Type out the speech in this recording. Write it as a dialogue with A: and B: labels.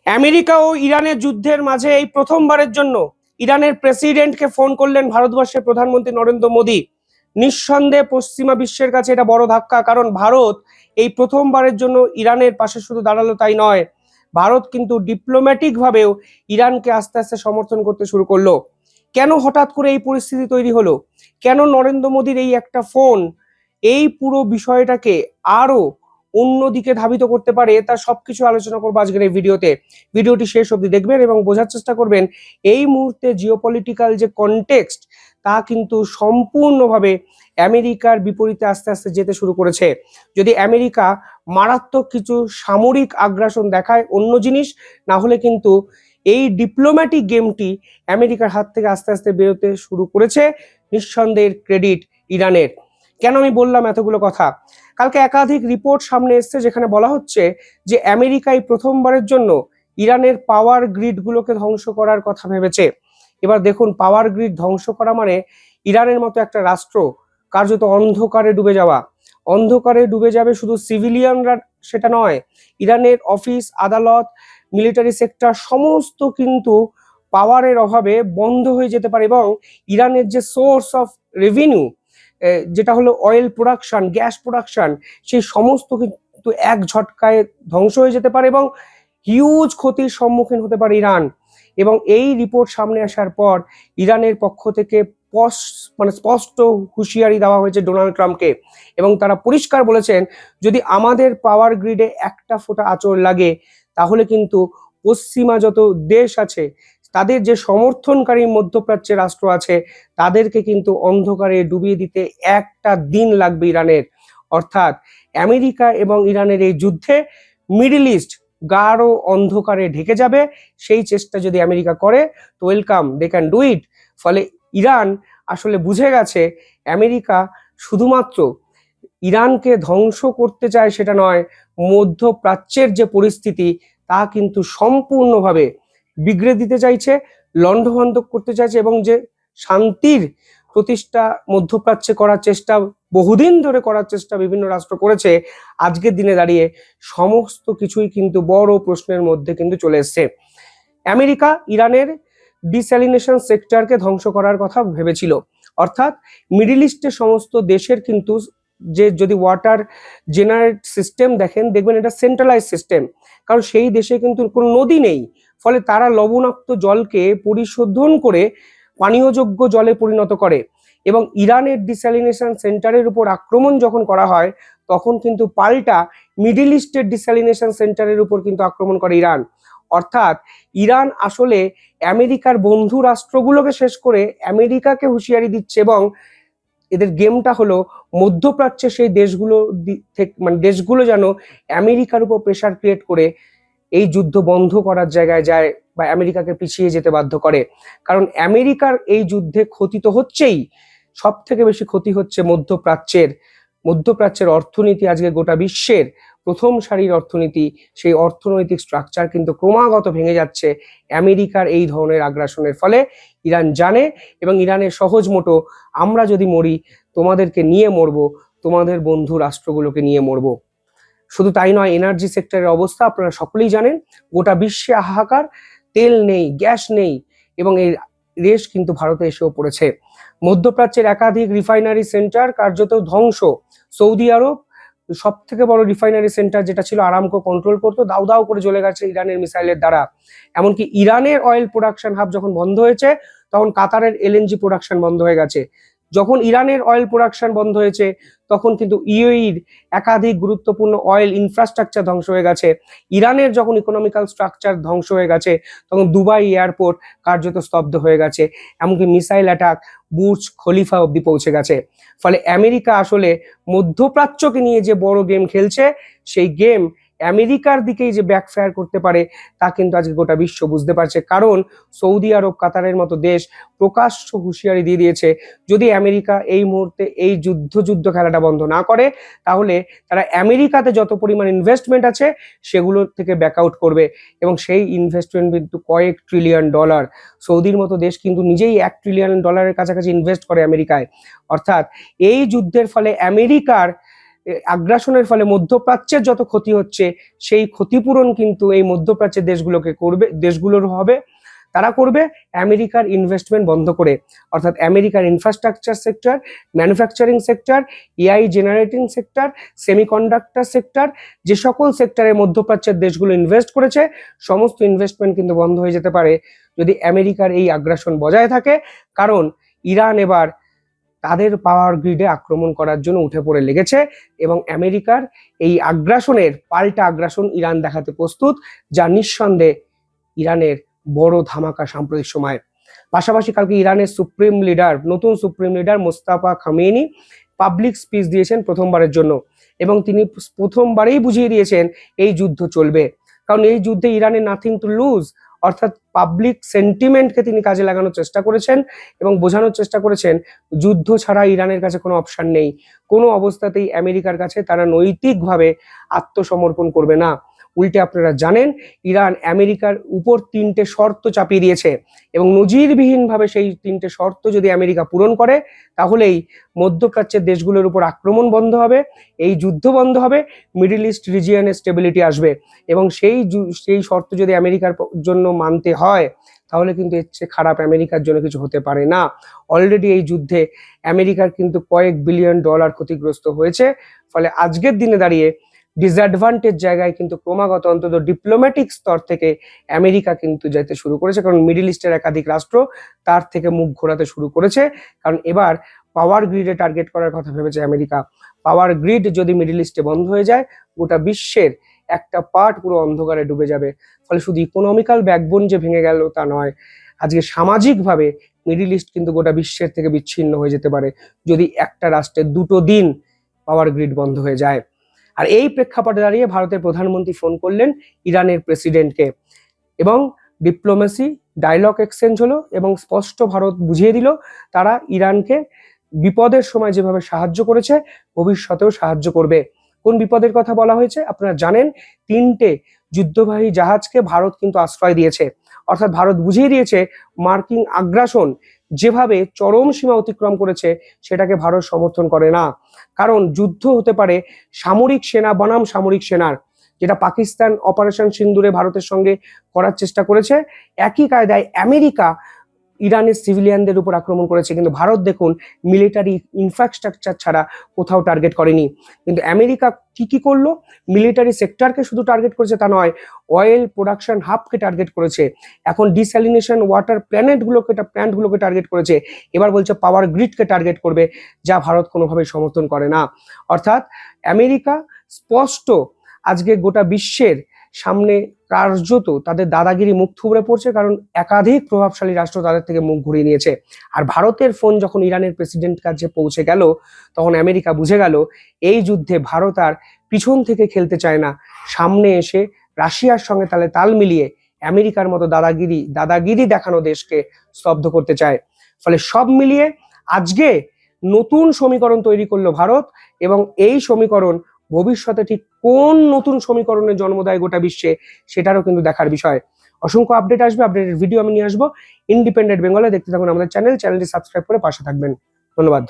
A: America ও ইরানের যুদ্ধের মাঝে এই প্রথমবারের জন্য ইরানের প্রেসিডেন্টকে ফোন করলেন ভারতবর্ষের প্রধানমন্ত্রী নরেন্দ্র মোদী। নিঃসন্দেহে পশ্চিমা বিশ্বের কাছে এটা বড় ধাক্কা, কারণ ভারত এই প্রথমবারের জন্য ইরানের পাশে শুধু দাঁড়ালো তাই নয়, ভারত কিন্তু ডিপ্লোম্যাটিক ভাবেও ইরানকে আস্তে আস্তে সমর্থন করতে শুরু করলো। কেন হঠাৎ করে এই পরিস্থিতি তৈরি হলো? কেন নরেন্দ্র মোদীর এই একটা ফোন এই পুরো বিষয়টাকে আরো অন্যদিকে ধাবিত করতে পারে, তার সবকিছু আলোচনা করবো আজকের এই ভিডিওতে। ভিডিওটি শেষ অবধি দেখবেন এবং বোঝার চেষ্টা করবেন এই মুহূর্তে জিওপলিটিক্যাল যে কনটেক্সট তা কিন্তু সম্পূর্ণভাবে আমেরিকার বিপরীতে আস্তে আস্তে যেতে শুরু করেছে। যদি আমেরিকা মারাত্মক কিছু সামরিক আগ্রাসন দেখায় অন্য জিনিস, না হলে কিন্তু এই ডিপ্লোম্যাটিক গেমটি আমেরিকার হাত থেকে আস্তে আস্তে বেরোতে শুরু করেছে। নিঃসন্দেহের ক্রেডিট ইরানের। কেন আমি বললাম এতগুলো কথা? কালকে একাধিক রিপোর্ট সামনে এসছে যেখানে বলা হচ্ছে যে আমেরিকাই প্রথমবারের জন্য ইরানের পাওয়ার গ্রিড গুলোকে ধ্বংস করার কথা ভেবেছে। এবার দেখুন, পাওয়ার গ্রিড ধ্বংস করা মানে ইরানের মতো একটা রাষ্ট্র কার্যত অন্ধকারে ডুবে যাওয়া। অন্ধকারে ডুবে যাবে শুধু সিভিলিয়ানরা সেটা নয়, ইরানের অফিস আদালত মিলিটারি সেক্টর সমস্ত কিন্তু পাওয়ারের অভাবে বন্ধ হয়ে যেতে পারে, এবং ইরানের যে সোর্স অফ রেভিনিউ যেটা হলো অয়েল প্রোডাকশন, গ্যাস প্রোডাকশন, সেই সমস্ত কিন্তু এক ঝটকায় ধ্বংস হয়ে যেতে পারে এবং হিউজ ক্ষতির সম্মুখীন হতে পারে ইরান। এবং এই রিপোর্ট সামনে আসার পর ইরানের পক্ষ থেকে স্পষ্ট হুঁশিয়ারি দেওয়া হয়েছে ডোনাল্ড ট্রাম্পকে, এবং তারা পরিষ্কার বলেছেন যদি আমাদের পাওয়ার গ্রিডে একটা ফোঁটা আঁচড় লাগে তাহলে কিন্তু পশ্চিমা যত দেশ আছে, তাদের যে সমর্থনকারী মধ্যপ্রাচ্যের রাষ্ট্র আছে, তাদেরকে কিন্তু অন্ধকারে ডুবিয়ে দিতে একটা দিন লাগবে ইরানের। অর্থাৎ আমেরিকা এবং ইরানের এই যুদ্ধে মিডল ইস্ট গাঢ় অন্ধকারে ঢেকে যাবে। সেই চেষ্টা যদি আমেরিকা করে তো welcome, they can do it. ফলে ইরান আসলে বুঝে গেছে আমেরিকা শুধুমাত্র ইরানকে ধ্বংস করতে চায় সেটা নয়, মধ্যপ্রাচ্যের যে পরিস্থিতি তা কিন্তু সম্পূর্ণভাবে বিগড়ে দিতে চাইছে, লণ্ডভণ্ড করতে চাইছে, এবং যে শান্তির প্রতিষ্ঠা মধ্যপ্রাচ্যে করার চেষ্টা, বহুদিন ধরে করার চেষ্টা বিভিন্ন রাষ্ট্র করেছে, আজকের দিনে দাঁড়িয়ে সমস্ত কিছুই কিন্তু বড় প্রশ্নের মধ্যে কিন্তু চলে এসছে। আমেরিকা ইরানের ডিস্যালিনেশন সেক্টরকে ধ্বংস করার কথা ভেবেছিল। অর্থাৎ মিডল ইস্টের সমস্ত দেশের কিন্তু যে যদি ওয়াটার জেনারেট সিস্টেম দেখেন, দেখবেন এটা সেন্ট্রালাইজ সিস্টেম, কারণ সেই দেশে কিন্তু কোনো নদী নেই। ফলে তারা লবণাক্ত জলকে পরিশোধন করে পানীয়যোগ্য জলে পরিণত করে, এবং ইরানের ডিস্যালিনেশন সেন্টারের উপর আক্রমণ যখন করা হয় তখন কিন্তু পাল্টা মিডল ইস্টের ডিস্যালিনেশন সেন্টারের উপর কিন্তু আক্রমণ করে ইরান। অর্থাৎ ইরান আসলে আমেরিকার বন্ধু রাষ্ট্রগুলোকে শেষ করে আমেরিকাকে হুঁশিয়ারি দিচ্ছে, এবং এদের গেমটা হলো মধ্যপ্রাচ্যের সেই দেশগুলো থেকে দেশগুলো যেন আমেরিকার উপর প্রেসার ক্রিয়েট করে এই যুদ্ধ বন্ধ করার জায়গায় যায় বা আমেরিকাকে পিছিয়ে যেতে বাধ্য করে। কারণ আমেরিকার এই যুদ্ধে ক্ষতি তো হচ্ছেই, সব থেকে বেশি ক্ষতি হচ্ছে মধ্যপ্রাচ্যের অর্থনীতি আজকে গোটা বিশ্বের প্রথম সারির অর্থনীতি, সেই অর্থনৈতিক স্ট্রাকচার কিন্তু ক্রমাগত ভেঙে যাচ্ছে আমেরিকার এই ধরনের আগ্রাসনের ফলে। ইরান জানে, এবং ইরানের সহজ মোটো আমরা যদি মরি তোমাদেরকে নিয়ে মরবো, তোমাদের বন্ধু রাষ্ট্রগুলোকে নিয়ে মরবো। শুধু তাই নয়, এনার্জি সেক্টরের অবস্থা আপনারা সকলেই জানেন, গোটা বিশ্বে হাহাকার, তেল নেই, গ্যাস নেই, এবং এই রেশ কিন্তু ভারতে এসেও পড়েছে। মধ্যপ্রাচ্যের একাধিক রিফাইনারি সেন্টার কার্যত ধ্বংস। সৌদি আরব সব থেকে বড় রিফাইনারি সেন্টার যেটা ছিল আরামকো কন্ট্রোল করতো, দাউ দাউ করে জ্বলে গেছে ইরানের মিসাইলের দ্বারা। এমনকি ইরানের অয়েল প্রোডাকশন হাব যখন বন্ধ হয়েছে তখন কাতারের এলএনজি প্রোডাকশন বন্ধ হয়ে গেছে। যখন ইরানের অয়েল প্রোডাকশন বন্ধ হয়েছে তখন কিন্তু ইউএইর একাধিক গুরুত্বপূর্ণ অয়েল ইনফ্রাস্ট্রাকচার ধ্বংস হয়ে গেছে। ইরানের যখন ইকোনমিক্যাল স্ট্রাকচার ধ্বংস হয়ে গেছে তখন দুবাই এয়ারপোর্ট কার্যত স্তব্ধ হয়ে গেছে, এমনকি মিসাইল অ্যাটাক বুর্জ খলিফা অব্দি পৌঁছে গেছে। ফলে আমেরিকা আসলে মধ্যপ্রাচ্যকে নিয়ে যে বড় গেম খেলছে, সেই গেম আমেরিকার দিকেই যে ব্যাকফায়ার করতে পারে তা কিন্তু আজকে গোটা বিশ্ব বুঝতে পারছে। কারণ সৌদি আরব, কাতারের মতো দেশ প্রকাশ্য হুঁশিয়ারি দিয়ে দিয়েছে যদি আমেরিকা এই মুহূর্তে এই যুদ্ধ খেলাটা বন্ধ না করে তাহলে তারা আমেরিকাতে যত পরিমাণ ইনভেস্টমেন্ট আছে সেগুলো থেকে ব্যাকআউট করবে, এবং সেই ইনভেস্টমেন্ট কিন্তু কয়েক ট্রিলিয়ন ডলার। সৌদির মতো দেশ কিন্তু নিজেই $1 ট্রিলিয়ন কাছাকাছি ইনভেস্ট করে আমেরিকায়। অর্থাৎ এই যুদ্ধের ফলে আমেরিকার আগ্রাসনের ফলে মধ্যপ্রাচ্যের যত ক্ষতি হচ্ছে সেই ক্ষতিপূরণ কিন্তু এই মধ্যপ্রাচ্যের দেশগুলোর হবে। তারা করবে আমেরিকার ইনভেস্টমেন্ট বন্ধ করে, অর্থাৎ আমেরিকার infrastructure sector, manufacturing sector, AI generating sector, semiconductor sector, যে সকল সেক্টরে মধ্যপ্রাচ্যের দেশগুলো ইনভেস্ট করেছে সমস্ত ইনভেস্টমেন্ট কিন্তু বন্ধ হয়ে যেতে পারে যদি আমেরিকার এই আগ্রাসন বজায় থাকে। কারণ ইরান এবার তাদের পাওয়ার গ্রিডে আক্রমণ করার জন্য উঠে পড়ে লেগেছে এবং আমেরিকার এই আগ্রাসনের পাল্টা আগ্রাসন ইরান দেখাতে প্রস্তুত, যা নিঃসন্দেহে ইরানের বড় ধামাকা সাম্প্রতিক সময়। পাশাপাশি কালকে ইরানের নতুন supreme leader Mostafa Khamenei public speech দিয়েছেন প্রথমবারের জন্য এবং তিনি প্রথমবারেই বুঝিয়ে দিয়েছেন এই যুদ্ধ চলবে, কারণ এই যুদ্ধে ইরানের নাথিং টু লুজ, অর্থাৎ পাবলিক সেন্টিমেন্টকে তিনি কাজে লাগানোর চেষ্টা করেছেন এবং বোঝানোর চেষ্টা করেছেন যুদ্ধ ছাড়া ইরানের কাছে কোনো অপশন নেই, কোনো অবস্থাতেই আমেরিকার কাছে তারা নৈতিকভাবে আত্মসমর্পণ করবে না। উল্টে আপনারা জানেন ইরান আমেরিকার উপর 3টে শর্ত চাপিয়ে দিয়েছে এবং নজিরবিহীনভাবে সেই 3টে শর্ত যদি আমেরিকা পূরণ করে তাহলেই মধ্যপ্রাচ্যের দেশগুলোর উপর আক্রমণ বন্ধ হবে, এই যুদ্ধ বন্ধ হবে, মিডল ইস্ট রিজিয়নে স্টেবিলিটি আসবে এবং সেই শর্ত যদি আমেরিকার জন্য মানতে হয় তাহলে কিন্তু এর চেয়ে খারাপ আমেরিকার জন্য কিছু হতে পারে না। অলরেডি এই যুদ্ধে আমেরিকার কিন্তু কয়েক বিলিয়ন ডলার ক্ষতিগ্রস্ত হয়েছে, ফলে আজকের দিনে দাঁড়িয়ে ডিসঅ্যাডভান্টেজ জায়গায় কিন্তু ক্রমাগত অন্তত ডিপ্লোম্যাটিক স্তর থেকে আমেরিকা কিন্তু যেতে শুরু করেছে, কারণ মিডল ইস্টের একাধিক রাষ্ট্র তার থেকে মুখ ঘোরাতে শুরু করেছে, কারণ এবার পাওয়ার গ্রিডে টার্গেট করার কথা ভেবেছে আমেরিকা। পাওয়ার গ্রিড যদি মিডল ইস্টে বন্ধ হয়ে যায় গোটা বিশ্বের একটা পার্ট পুরো অন্ধকারে ডুবে যাবে। ফলে শুধু ইকোনমিক্যাল ব্যাকবোন যে ভেঙে গেল তা নয়, আজকে সামাজিকভাবে মিডল ইস্ট কিন্তু গোটা বিশ্বের থেকে বিচ্ছিন্ন হয়ে যেতে পারে যদি একটা রাষ্ট্রের 2টো দিন পাওয়ার গ্রিড বন্ধ হয়ে যায়। আর এই প্রেক্ষাপটে দাঁড়িয়ে ভারতের প্রধানমন্ত্রী ফোন করলেন ইরানের প্রেসিডেন্টকে এবং ডিপ্লোমেসি ডায়লগ এক্সচেঞ্জ হলো এবং স্পষ্ট ভারত বুঝিয়ে দিল তারা ইরানকে বিপদের সময় যেভাবে সাহায্য করেছে ভবিষ্যতেও সাহায্য করবে। কোন বিপদের কথা বলা হয়েছে আপনারা জানেন, 3টে যুদ্ধবাহী জাহাজকে ভারত কিন্তু আশ্রয় দিয়েছে, অর্থাৎ ভারত বুঝিয়ে দিয়েছে মার্কিন আগ্রাসন যেভাবে চরম সীমা অতিক্রম করেছে সেটাকে ভারত সমর্থন করে না। কারণ যুদ্ধ হতে পারে সামরিক সেনা বনাম সামরিক সেনার, যেটা পাকিস্তান অপারেশন সিন্দুরে ভারতের সঙ্গে করার চেষ্টা করেছে, একই কায়দায় আমেরিকা ইরানের সিভিলিয়ানদের উপর আক্রমণ করেছে, কিন্তু ভারত দেখুন মিলিটারি ইনফ্রাস্ট্রাকচার ছাড়া কোথাও টার্গেট করেনি। কিন্তু আমেরিকা কি করলো, মিলিটারি সেক্টরকে শুধু টার্গেট করেছে তা নয়, অয়েল প্রোডাকশন হাবকে টার্গেট করেছে, এখন ডিস্যালিনেশন ওয়াটার প্ল্যান্টগুলোকে টার্গেট করেছে, এবার বলছে পাওয়ার গ্রিডকে টার্গেট করবে, যা ভারত কোনোভাবেই সমর্থন করে না। অর্থাৎ আমেরিকা স্পষ্ট আজকে গোটা বিশ্বের সামনে কার্যত তাদের দাদাগিরি মুখ থুবড়ে পড়ছে, কারণ একাধিক প্রভাবশালী রাষ্ট্র তাদের থেকে মুখ ঘুরিয়ে নিয়েছে। আর ভারতের ফোন যখন ইরানের প্রেসিডেন্ট কাছে পৌঁছে গেল তখন আমেরিকা বুঝে গেল এই যুদ্ধে ভারত আর পিছন থেকে খেলতে চায় না, সামনে এসে রাশিয়ার সঙ্গে তাল মিলিয়ে আমেরিকার মতো দাদাগিরি দেখানো দেশকে স্তব্ধ করতে চায়। ফলে সব মিলিয়ে আজকে নতুন সমীকরণ তৈরি করলো ভারত এবং এই সমীকরণ ভবিষ্যতে ঠিক কোন নতুন সমীকরণের জন্ম দেয় গোটা বিশ্বে সেটারও কিন্তু দেখার বিষয়। অসংখ্য আপডেট আসবে, আপডেটের ভিডিও আমি নিয়ে আসবো ইন্ডিপেন্ডেন্ট বেঙ্গলে। দেখতে থাকুন আমাদের চ্যানেলটি সাবস্ক্রাইব করে পাশে থাকবেন। ধন্যবাদ।